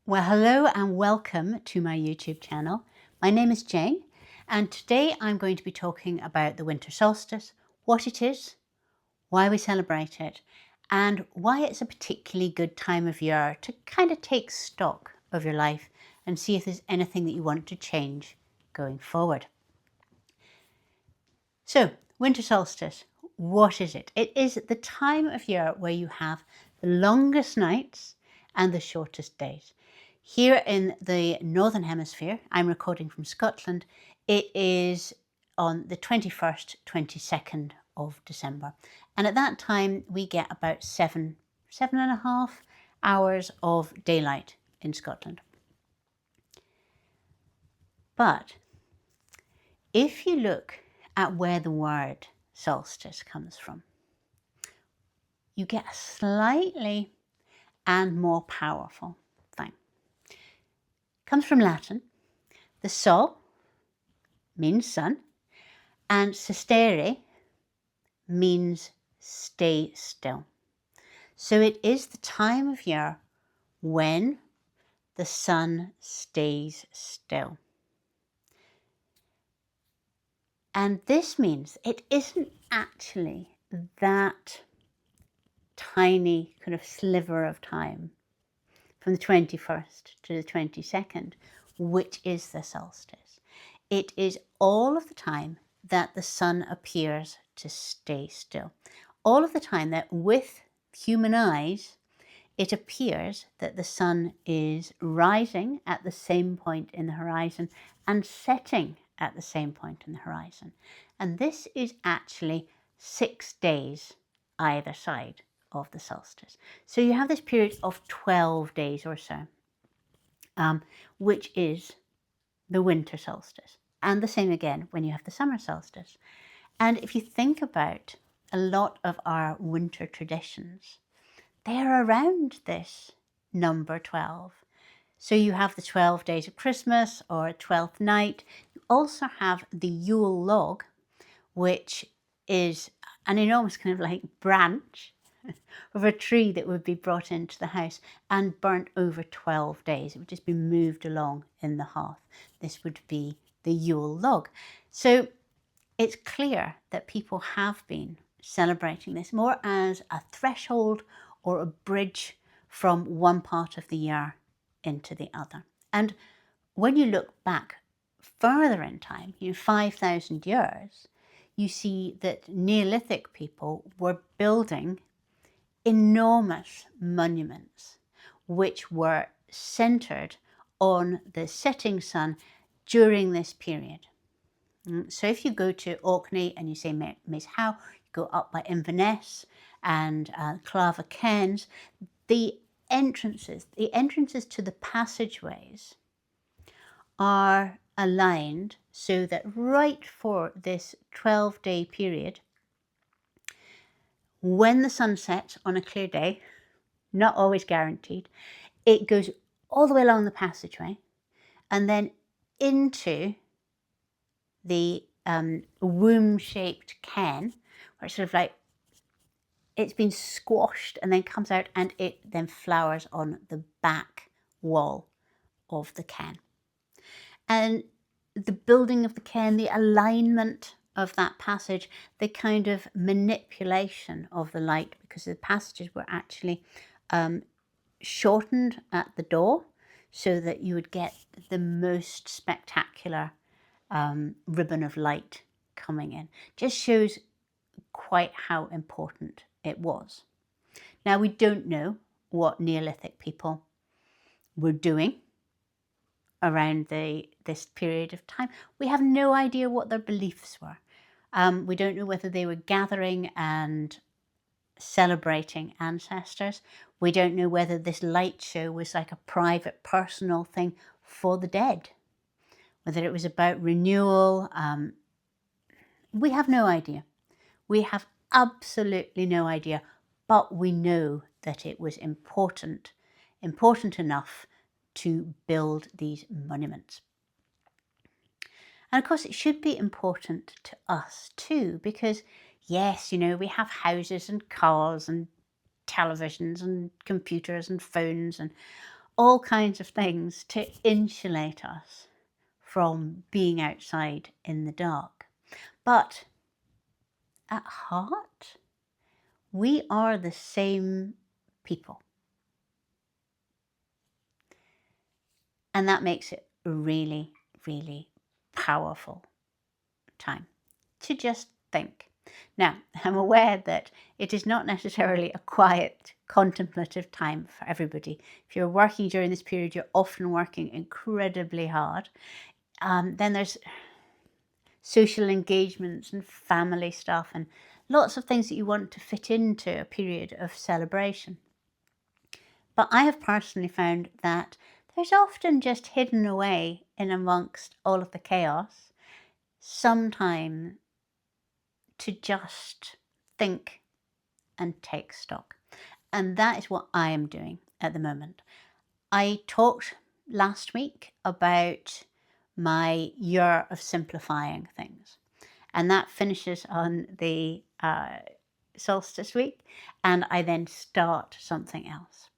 Well, hello and welcome to my YouTube channel. My name is Jane, and today I'm going to be talking about the winter solstice, what it is, why we celebrate it, and why it's a particularly good time of year to kind of take stock of your life and see if there's anything that you want to change going forward. So, winter solstice, what is it? It is the time of year where you have the longest nights and the shortest days. Here in the Northern Hemisphere, I'm recording from Scotland, it is on the 21st, 22nd of December. And at that time, we get about seven and a half hours of daylight in Scotland. But if you look at where the word solstice comes from, you get a slightly and more powerful thing. It comes from Latin. The sol means sun, and sistere means stay still. So it is the time of year when the sun stays still. And this means it isn't actually that tiny kind of sliver of time from the 21st to the 22nd, which is the solstice. It is all of the time that the sun appears to stay still. All of the time that with human eyes, it appears that the sun is rising at the same point in the horizon and setting at the same point in the horizon. And this is actually 6 days either side of the solstice. So you have this period of 12 days or so, which is the winter solstice. And the same again when you have the summer solstice. And if you think about a lot of our winter traditions, they're around this number 12. So you have the 12 days of Christmas or 12th night. You also have the Yule log, which is an enormous kind of like branch of a tree that would be brought into the house and burnt over 12 days. It would just be moved along in the hearth. This would be the Yule log. So it's clear that people have been celebrating this more as a threshold or a bridge from one part of the year into the other. And when you look back further in time, 5,000 years, you see that Neolithic people were building enormous monuments which were centered on the setting sun during this period. So if you go to Orkney and you say Maes Howe, you go up by Inverness and Clava Cairns, the entrances to the passageways are aligned so that right for this 12-day period, when the sun sets on a clear day, not always guaranteed, it goes all the way along the passageway and then into the womb-shaped cairn, where it's sort of like it's been squashed and then comes out and it then flowers on the back wall of the cairn. And the building of the cairn, the alignment of that passage, the kind of manipulation of the light, because the passages were actually shortened at the door so that you would get the most spectacular ribbon of light coming in. Just shows quite how important it was. Now, we don't know what Neolithic people were doing around this period of time. We have no idea what their beliefs were. We don't know whether they were gathering and celebrating ancestors. We don't know whether this light show was like a private, personal thing for the dead, whether it was about renewal. We have no idea. We have absolutely no idea, but we know that it was important enough to build these monuments. And of course, it should be important to us too, because yes, we have houses and cars and televisions and computers and phones and all kinds of things to insulate us from being outside in the dark. But at heart, we are the same people. And that makes it a really, really powerful time to just think. Now, I'm aware that it is not necessarily a quiet, contemplative time for everybody. If you're working during this period, you're often working incredibly hard. Then there's social engagements and family stuff and lots of things that you want to fit into a period of celebration. But I have personally found that there's often just hidden away in amongst all of the chaos some time to just think and take stock. And that is what I am doing at the moment. I talked last week about my year of simplifying things, and that finishes on the solstice week, and I then start something else.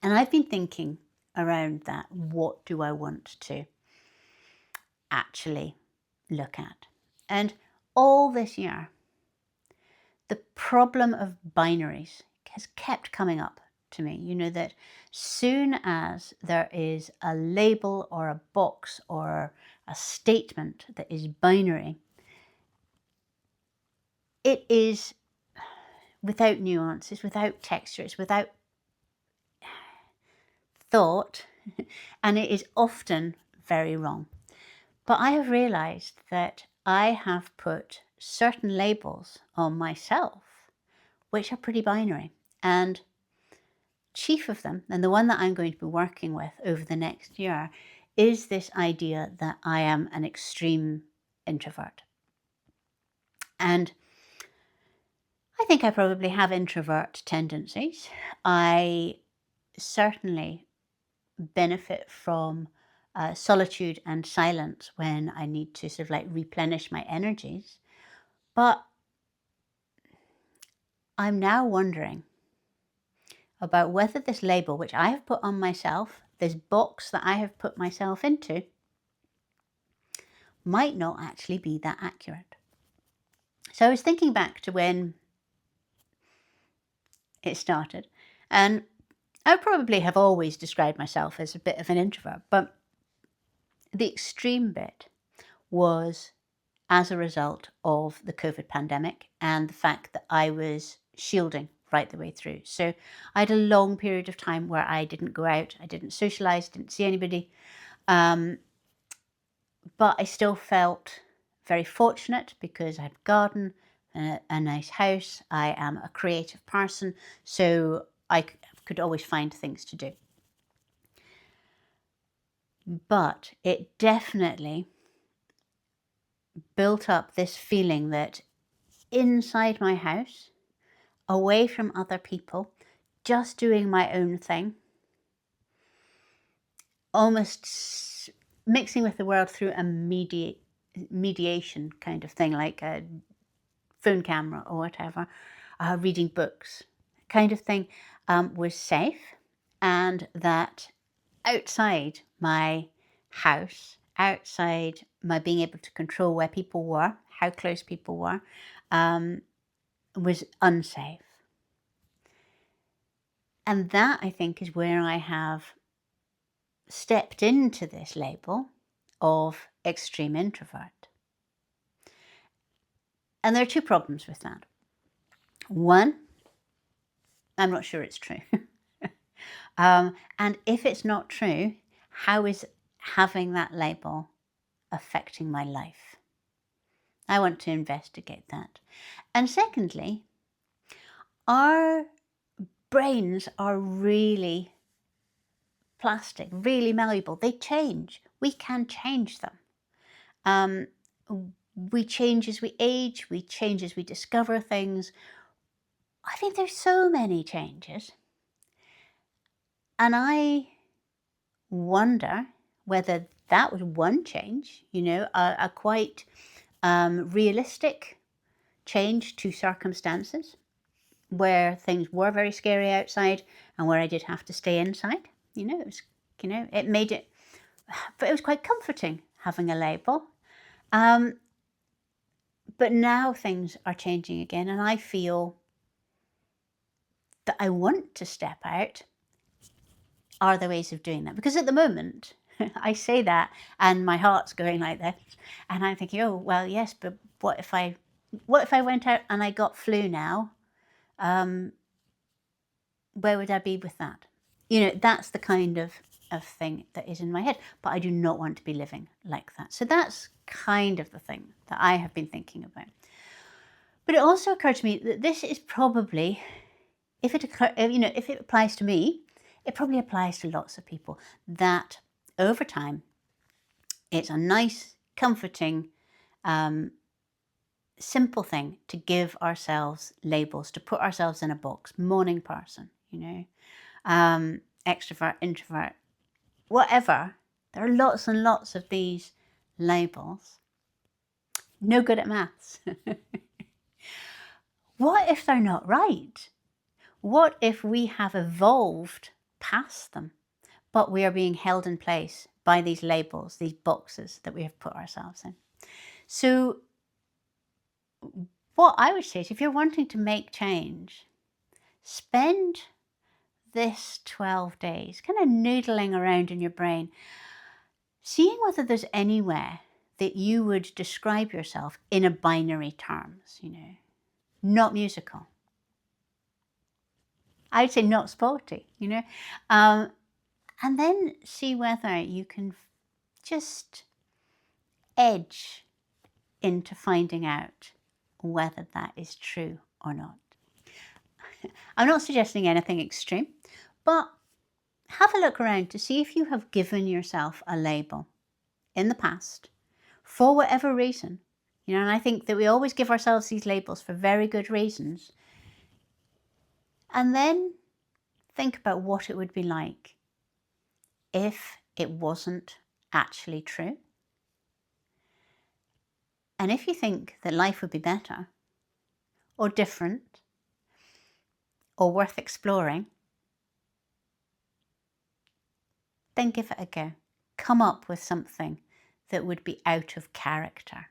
And I've been thinking around that. What do I want to actually look at? And all this year, the problem of binaries has kept coming up to me. You know, that soon as there is a label or a box or a statement that is binary, it is without nuances, without textures, without thought, and it is often very wrong. But I have realized that I have put certain labels on myself which are pretty binary, and chief of them, and the one that I'm going to be working with over the next year, is this idea that I am an extreme introvert. And I think I probably have introvert tendencies. I certainly benefit from solitude and silence when I need to sort of like replenish my energies. But I'm now wondering about whether this label, which I have put on myself, this box that I have put myself into, might not actually be that accurate. So I was thinking back to when it started, and I probably have always described myself as a bit of an introvert, but the extreme bit was as a result of the COVID pandemic and the fact that I was shielding right the way through. So I had a long period of time where I didn't go out, I didn't socialize, didn't see anybody, but I still felt very fortunate because I had a garden, a nice house. I am a creative person, so I could always find things to do. But it definitely built up this feeling that inside my house, away from other people, just doing my own thing, almost mixing with the world through a mediation kind of thing, like a phone camera or whatever, reading books kind of thing, was safe, and that outside my house, outside my being able to control where people were, how close people were, was unsafe. And that, I think, is where I have stepped into this label of extreme introvert. And there are two problems with that. One, I'm not sure it's true. And if it's not true, how is having that label affecting my life? I want to investigate that. And secondly, our brains are really plastic, really malleable. They change. We can change them. We change as we age. We change as we discover things. I think there's so many changes. And I wonder whether that was one change, you know, a quite realistic change to circumstances where things were very scary outside and where I did have to stay inside. it was, it made it, but it was quite comforting having a label. But now things are changing again, and I feel that I want to step out. Are there ways of doing that? Because at the moment, I say that and my heart's going like this, and I'm thinking, oh, well, yes, but what if I went out and I got flu now? Where would I be with that? That's the kind of thing that is in my head, but I do not want to be living like that. So that's kind of the thing that I have been thinking about. But it also occurred to me that this is probably, if it applies to me, it probably applies to lots of people, that over time, it's a nice, comforting, simple thing to give ourselves labels, to put ourselves in a box. Morning person, extrovert, introvert, whatever. There are lots and lots of these labels. No good at maths. What if they're not right? What if we have evolved past them, but we are being held in place by these labels, these boxes that we have put ourselves in? So what I would say is, if you're wanting to make change, spend this 12 days kind of noodling around in your brain, seeing whether there's anywhere that you would describe yourself in a binary terms, not musical. I'd say not sporty, and then see whether you can just edge into finding out whether that is true or not. I'm not suggesting anything extreme, but have a look around to see if you have given yourself a label in the past for whatever reason. And I think that we always give ourselves these labels for very good reasons. And then think about what it would be like if it wasn't actually true. And if you think that life would be better or different or worth exploring, then give it a go. Come up with something that would be out of character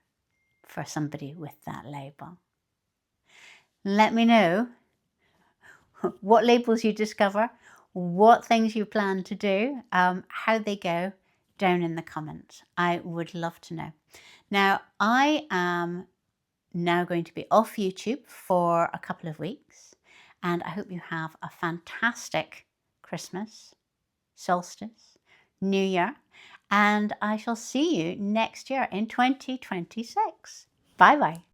for somebody with that label. Let me know what labels you discover, what things you plan to do, how they go down in the comments. I would love to know. Now, I am now going to be off YouTube for a couple of weeks, and I hope you have a fantastic Christmas, solstice, New Year, and I shall see you next year in 2026. Bye-bye.